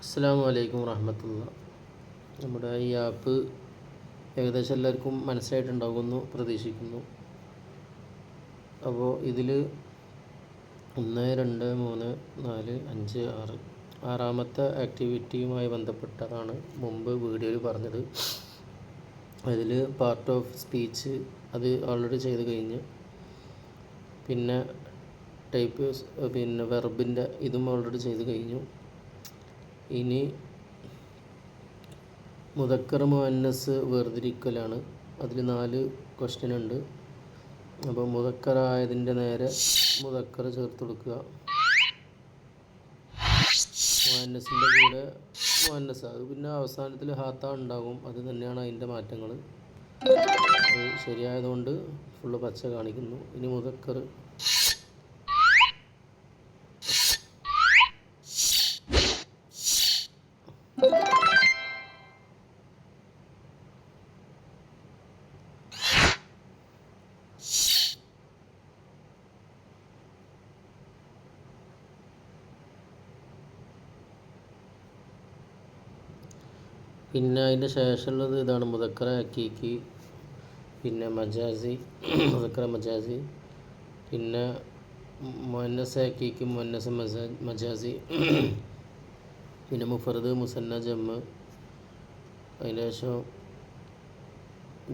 അസ്സലാമു അലൈക്കും വറഹ്മത്തുള്ളാഹി. നമ്മുടെ ഈ ആപ്പ് ഏകദേശം എല്ലാവർക്കും മനസ്സിലായിട്ടുണ്ടാകുമെന്ന് പ്രതീക്ഷിക്കുന്നു. അപ്പോൾ ഇതിൽ 1 2 3 4 5 6 ആറാമത്തെ ആക്ടിവിറ്റിയുമായി ബന്ധപ്പെട്ടതാണ് മുമ്പ് വീഡിയോയിൽ പറഞ്ഞത്. അതിൽ പാർട്ട് ഓഫ് സ്പീച്ച് അത് ഓൾറെഡി ചെയ്ത് കഴിഞ്ഞ്, പിന്നെ ടൈപ്പ് വെർബിൻ്റെ ഇതും ഓൾറെഡി ചെയ്ത് കഴിഞ്ഞു. ഇനി മുദക്കർ മുഅന്നസ് വേർതിരിക്കലാണ്. അതിൽ 4 ക്വസ്റ്റ്യൻ ഉണ്ട്. അപ്പോൾ മുദക്കറായതിൻ്റെ നേരെ മുദക്കർ ചേർത്ത് കൊടുക്കുക. മുഅന്നസിൻ്റെ കൂടെ മുഅന്നസ്, അത് പിന്നെ അവസാനത്തിൽ ഹാത്ത ഉണ്ടാകും. അത് തന്നെയാണ് അതിൻ്റെ മാറ്റങ്ങൾ. അത് ശരിയായതുകൊണ്ട് ഫുള്ള് പച്ച കാണിക്കുന്നു. ഇനി മുദക്കർ പിന്നെ അതിൻ്റെ ശേഷമുള്ളത് ഇതാണ് മുദക്കറ ഹക്കീക്കി, പിന്നെ മജാസി മുദക്കറ മജാസി, പിന്നെ മുഅന്നസ് ഹക്കീക്കി മുഅന്നസ് മജാസി, പിന്നെ മുഫറദ് മുസന്ന ജമ്മ്, അതിന് ശേഷം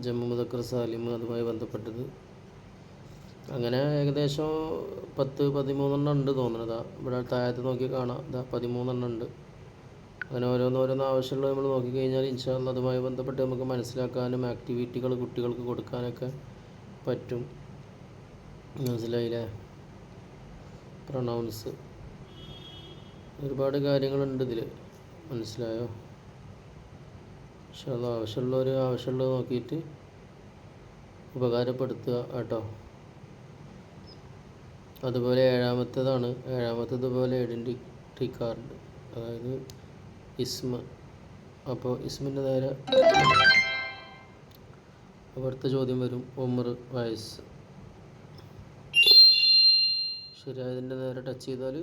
ജമ്മു മുദക്കർ സാലിം അതുമായി ബന്ധപ്പെട്ടത്. അങ്ങനെ ഏകദേശം 10-13 ഉണ്ട് തോന്നുന്നതാ. ഇവിടെ താഴത്ത് നോക്കി കാണാം, 13 ഉണ്ട്. അങ്ങനെ ഓരോന്നോരോന്ന് ആവശ്യമുള്ളത് നമ്മൾ നോക്കിക്കഴിഞ്ഞാൽ ഇൻഷാ അല്ലാഹ് അതുമായി ബന്ധപ്പെട്ട് നമുക്ക് മനസ്സിലാക്കാനും ആക്ടിവിറ്റികൾ കുട്ടികൾക്ക് കൊടുക്കാനൊക്കെ പറ്റും. മനസ്സിലായില്ലേ? പ്രൊനൗൺസ് ഒരുപാട് കാര്യങ്ങളുണ്ട് ഇതിൽ, മനസ്സിലായോ? ഇൻഷാ അല്ലാഹ് ആവശ്യമുള്ളത് നോക്കിയിട്ട് ഉപകാരപ്പെടുത്തുക കേട്ടോ. അതുപോലെ ഏഴാമത്തേത് പോലെ ഐഡൻറ്റിറ്റി കാർഡ്, അതായത് ഇസ്മ. അപ്പോൾ ഇസ്മിൻ്റെ നേരെ അടുത്ത ചോദ്യം വരും, ഉമർ വയസ്സ്. ശരിയായതിൻ്റെ നേരെ ടച്ച് ചെയ്താൽ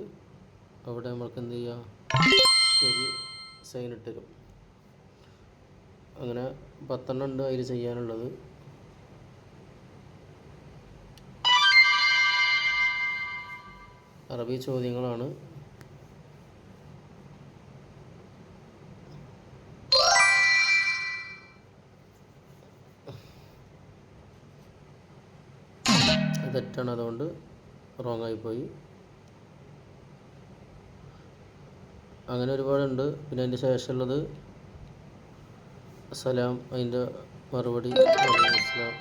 അവിടെ നമ്മൾക്ക് എന്ത് ചെയ്യാം, ശരി സൈൻ ഇട്ട് തരും. അങ്ങനെ 10 ഉണ്ട് അതിൽ ചെയ്യാനുള്ളത്. അറബി ചോദ്യങ്ങളാണ്. തെറ്റാണ്, അതുകൊണ്ട് റോങ് ആയിപ്പോയി. അങ്ങനെ ഒരുപാടുണ്ട്. പിന്നെ അതിൻ്റെ ശേഷമുള്ളത് സലാം, അതിൻ്റെ മറുപടി അസ്സലാം,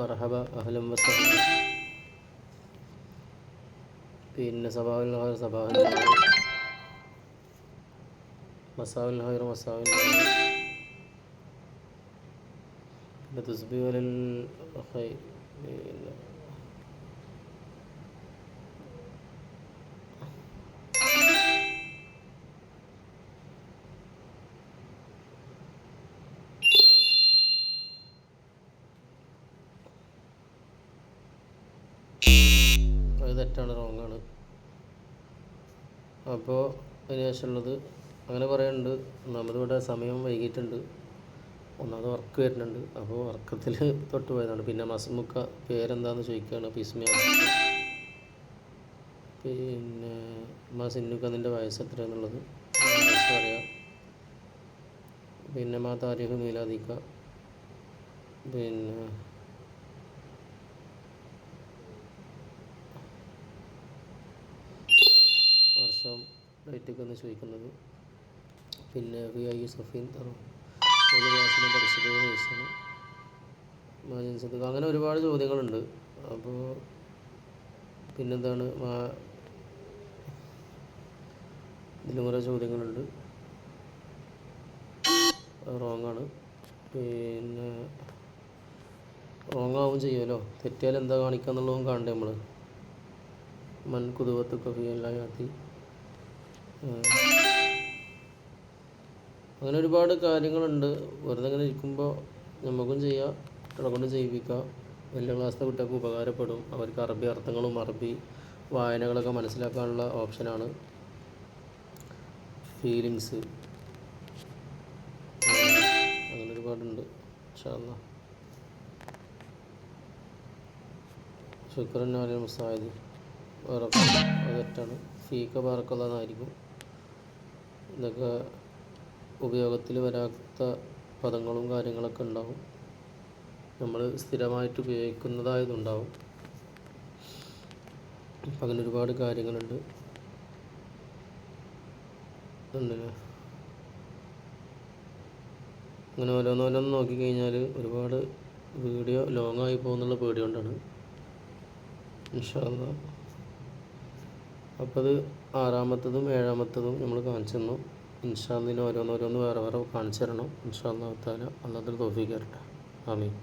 മർഹബ, അഹ്ലൻ വസഹ്ലൻ, പിന്നെ സബാഹുൽ ഖൈർ സബാഹുൽ ഖൈർ, മസാഉൽ ഖൈർ മസാഉൽ ഖൈർ, പിന്നെ തസ്ബീഹ് അലൽ ഖൈർ, അത് തെറ്റാണ്, റോങ് ആണ്. അപ്പോൾ അതിന് ശേഷമുള്ളത് അങ്ങനെ പറയുന്നുണ്ട്. ഒന്നാമത് ഇവിടെ സമയം വൈകിട്ടുണ്ട്, ഒന്നാമത് വർക്ക് വരുന്നുണ്ട്. അപ്പോൾ വർക്കത്തിൽ തൊട്ട് പോയതാണ്. പിന്നെ മസ്മുക്ക പേരെന്താണെന്ന് ചോദിക്കുകയാണ്. അപ്പോൾ ഇസ്മിയാണ്. പിന്നെ സിന്നുക്ക നിൻ്റെ വയസ്സ് എത്രയാണെന്നുള്ളത് വയസ്സ് പറയാം. പിന്നെ താരിഖ് മീലാദിക്ക, പിന്നെ വർഷം ഡേറ്റൊക്കെ ഒന്ന് ചോദിക്കുന്നത്. പിന്നെ VI സഫീൻ തറോ ഏത് ക്ലാസ്സിലും പഠിച്ചത് വയസ്സാണ്, മാജിൻസത്ത്. അങ്ങനെ ഒരുപാട് ചോദ്യങ്ങളുണ്ട്. അപ്പോൾ പിന്നെന്താണ്, ഇതിലും കുറേ ചോദ്യങ്ങളുണ്ട്. റോങ് ആണ്. പിന്നെ റോങ് ആവും ചെയ്യുമല്ലോ, തെറ്റിയാൽ എന്താ കാണിക്കുക എന്നുള്ളതും കാണണ്ടേ നമ്മൾ. മൻ കുതുവത്ത് കഫിയല്ലാത്തി, അങ്ങനെ ഒരുപാട് കാര്യങ്ങളുണ്ട്. വെറുതെ ഇങ്ങനെ ഇരിക്കുമ്പോൾ നമുക്കും ചെയ്യാം, കുട്ടികളെ കൊണ്ട് ചെയ്യിപ്പിക്കാം. വലിയ ക്ലാസ്സിലെ കുട്ടികൾക്ക് ഉപകാരപ്പെടും. അവർക്ക് അറബി അർത്ഥങ്ങളും അറബി വായനകളൊക്കെ മനസ്സിലാക്കാനുള്ള ഓപ്ഷനാണ്. ഫീലിങ്സ്, അങ്ങനെ ഒരുപാടുണ്ട്. ഇൻഷാ അല്ലാഹ്. ശുക്രൻ അലൽ മുസായിദ് വേറെ അത് തെറ്റാണ്. ഫീക്ക ബാറക്കല്ലാന്നായിരിക്കും. ഇതൊക്കെ ഉപയോഗത്തിൽ വരാത്ത പദങ്ങളും കാര്യങ്ങളൊക്കെ ഉണ്ടാവും. നമ്മൾ സ്ഥിരമായിട്ട് ഉപയോഗിക്കുന്നതായതുണ്ടാവും. അപ്പം അങ്ങനെ ഒരുപാട് കാര്യങ്ങളുണ്ട്. ഉണ്ടല്ലേ, അങ്ങനെ ഓരോന്നോരോന്ന് നോക്കിക്കഴിഞ്ഞാൽ ഒരുപാട് വീഡിയോ ലോങ്ങായി പോകുന്നുള്ള പേടി കൊണ്ടാണ്. ഇൻഷാ അല്ലാഹ്. അപ്പോൾ അത് 6-മത്തതും 7-മത്തതും നമ്മൾ കാണിച്ചു തന്നു. ഇൻഷാ അല്ലാഹ് ഓരോന്നോരോന്ന് വേറെ വേറെ കാണിച്ചു തരണം. ഇൻഷാ അല്ലാഹ് തആല അല്ലാഹു തൗഫീഖ് തരട്ടെ. ആമീൻ.